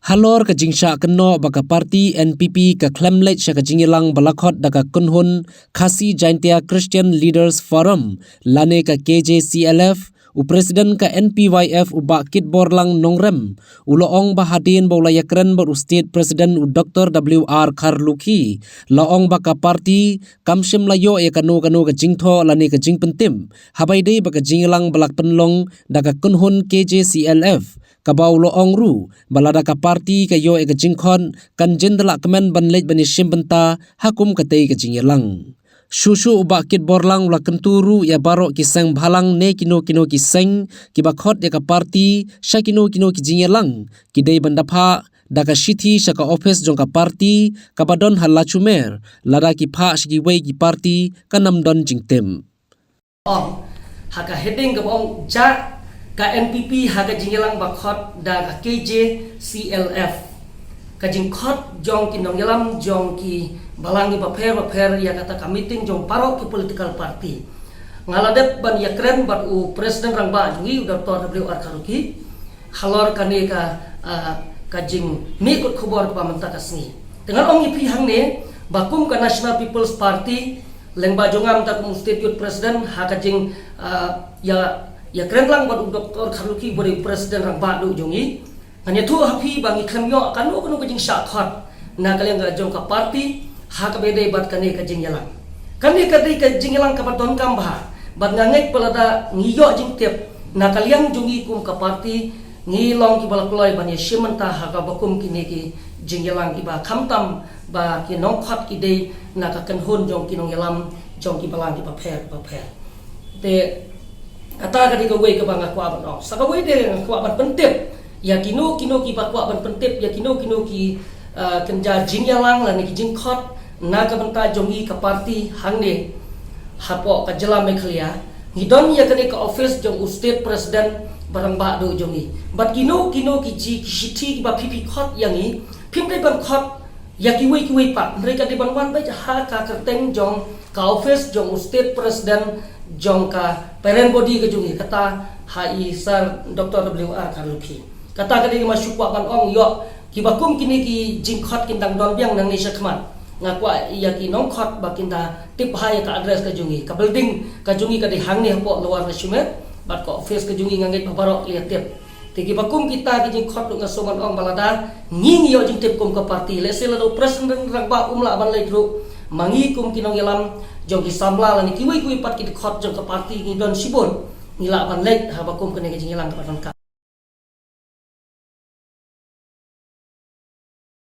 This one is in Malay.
Halor ka jingsha keno baka parti NPP ka klemlet sya ka jingilang balakot daka kunhun Khasi Jaintia Christian Leaders Forum lane ka KJCLF u presiden ka NPYF u bakit borlang nongrem uloong bahadin baulayakren ber state presiden u Dr. WR Kharluki laong baka parti kamshim layo ya kanu ka jingtho lane ka jingpentim habai dei baka jingilang balak penlong daka kunhun KJCLF kabau loong ru balada ka parti kayo e ka jingkhon kan jendela kemen banlej bani shimbenta hakum katei ka jingelang shushu ubakit borlang ula kenturu ya baro kisang bhalang ne kino kiseng kibakhot ya ka parti shakino ki jingelang kidei bandapha daka shithi shaka office jong ka parti kabadon halachumer lada ki pha shiki wei ki parti kanam don jingtem haka heading ka bong ja ka NPP haga jingelang bakhot da ka KJCLF ka jingkhot jong ki nongyelam jong ki balangi baper ya kata ka meeting jong paro ki political party ngaladep ban ya kren bat u presiden rangba jungi Dr. WR Kharluki halor kane ka jing mikut khobor pa manta kasni dengan ong ipi hang ne bakum ka National People's Party lengba jongam ta kum state youth president haga jing ya keren lang buat Dr. Kharluki beri presiden rang badu jongi hanya tu happy bangi kemyo kanu kajing syakhat na kalian ga jong ka parti ha ka bede bat kane kajing yalang kane kajing yalang ka paton kambha bat ngangek pelada ngiyo jing tiap na kalian jongi kum ka parti ngilong ki balak loy ban ya shimenta ha ka bakum kini ki jing yalang iba khamtam ba ki nongkhat ki dei na ka kanhun jong ki nong yalam jong ki balang ki paper te kata kadi kawai ke bangga kwa ban sa kawai de kwa ban pentip ya kino ki ba kwa ban pentip ya kino ki kenja jingyalang lan ki jingkhot na ka banta jongi ka parti hangne hapo ka jela mekhlia ngidon ya kani ka office jong state president barang ba do jongi bat kino ki ji shithi ki ba pipi khot yangi phimdai ban khot ya ki wei pa mereka di ban wan ba ha ka kerteng jong ka office jong state president jong ka parent body ke jungi kata hai sir Dr. WR Kharluki kata kadi masukwa ban ong yo ki bakum kini ki jingkhot kindang don biang nang nisha khmat ngakwa ya ki nong khot bakinda tip hai ka address ke jungi ka building ka jungi ka di hang ni hapo luar na shumet bat ko office ke jungi nganget babarok lihat tip tiki bakum kita ki jingkhot lu ngasoman ong balada nging yo jing tip kum ka parti lesel do presiden rangba umla ban lai group mangi kum kinong yalam jong ki samla lani kiwi pat ki khot jong ka parti ni don sibon nila ban lek ha bakum kene ke jingilang ka paton ka